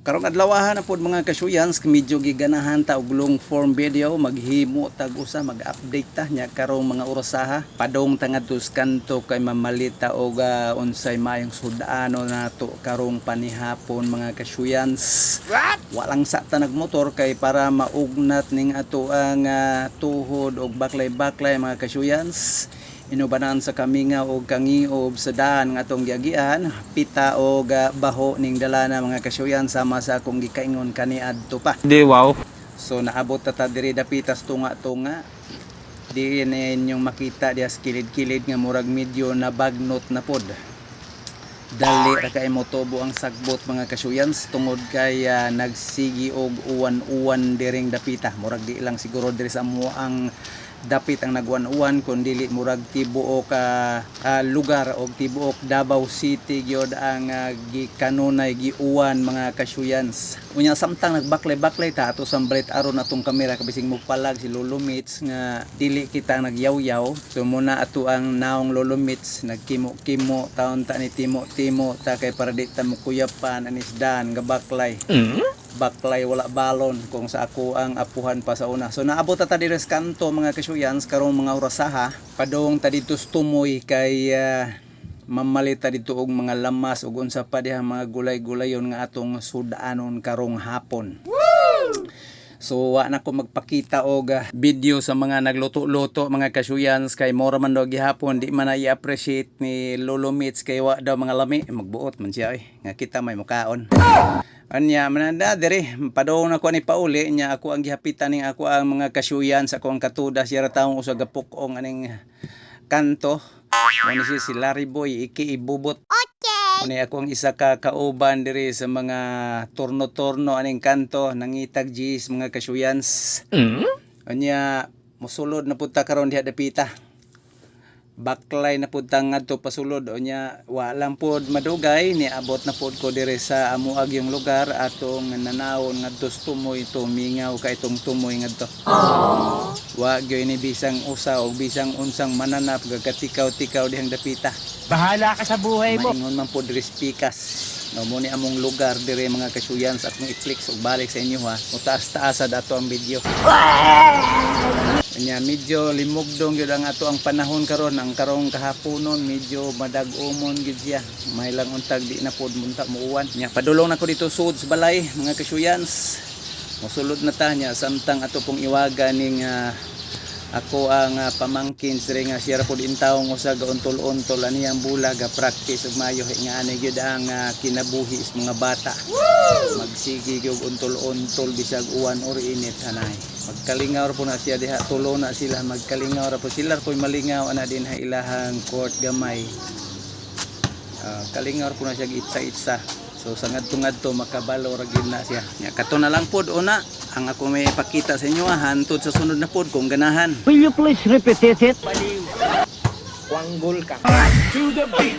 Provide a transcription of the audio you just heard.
Karong adlawahan na pod mga kasuyans, medyo giganahan ta og long form video, maghimo tag usa mag-update ta nya karong mga orasaha padong tangadtos kanto kay mamalita og unsay mayong sudano nato karong panihapon mga kasuyans. Walang sa ta nagmotor kay para maugnat ning ato ang tuhod og baklay-baklay mga kasuyans. Inubanan sa kaminga og kangiob sa daan nga atong giagian, pita og baho ning dala na mga kasyoyan sama sa akong gikaingon kaniadto pa. Di wow. So naabot ta diri dapitas tunga-tunga. Di ninyong makita diya sa kilid-kilid nga murag medyo nabagnot na pod. Dali ra kay motobo ang sagbot mga kasuyans tungod kay nagsigi og uwan-uwan diring dapita. Murag di lang siguro diri sa amo ang dapit ang nagwan-uwan kun dili murag tibuok lugar og tibuok Davao City gyud ang gikanunay giuwan mga kasuyans. Unya samtang nagbaklay-baklay ta ato sambret aron atong kamera kabising mopalag si Lolo Mitch nga dili kita nagyaw-yaw. So muna ato ang naong Lolo Mitch nagkimo-kimo taon ta ni timo-timo ta kay para di ta mokuyapan anisdan nga baklay. Baklay wala balon kung sa ako ang apuhan pa sa una. So naabot ta diri sa kanto mga kasuyans karong mga orasaha padong ta dito tumoy kay mamalita dito og mga lamas ug unsa pa diha mga gulay-gulayon nga atong sudanon karong hapon. So wa na ko magpakita og video sa mga nagluto-luto mga kasuyans kay mora man daw gihapon di man i-appreciate ni Lolo Mitch kay wa daw mga lami magbuot man siya nga kita may mukaon. Anya mananda diri padong na ko ni pauli nya ako ang gihapitan ning ako ang mga kasuyans sa akong katuda siya taong usa gapukong aning kanto. Ano si Larry Boy iki ibubot. Okay. Ani ako ang isa ka kauban diri sa mga turno-turno aning kanto nangitag gis mga kasuyans. Anya mosulod na punta karon diha dapita. Baklay na pud tang ngadto pasulod nya wa lang pud madugay ni abot na pud ko dire sa amuag yung lugar atong nanawon ngadto tumoy tumingaw kay itong tumoy ngadto. Wa gyud ni bisang usa o bisang unsang mananap gagatikaw-tikaw dihang dapita. Bahala ka sa buhay mo. Maingon man pud diri pikas. No mo ni among lugar dire mga kasuyans at mong i-click og balik sa inyo ha. Utaas-taasa dato ang video. Nya medyo limugdong gyud ang ato ang panahon karon ang karong kahaponon medyo madag-umon gyud siya may lang untag di na pod munta muuwan nya padulong nako dito sud sa balay mga kasuyans mosulod na ta nya samtang ato pong iwaga ning ako ang pamangkin sire nga siya pod intawong usa ga untol-untol ani ang bulag ga practice ug maayo nga ani gyud ang kinabuhi sa mga bata. Magsigi gyud untol-untol bisag uwan or init anay. Magkalingaw po na siya diha tulo na sila magkalingaw ra po sila koy malingaw ana din ha ilahang court gamay. Kalingaw po na siya itsa-itsa. So sa ngadto-ngadto makabalo ra gyud na siya. Nya kato na lang pod una ang ako may ipakita sa inyo hantod sa sunod na pod kung ganahan. Will you please repeat it? Baliw. Wanggol ka. To the beat.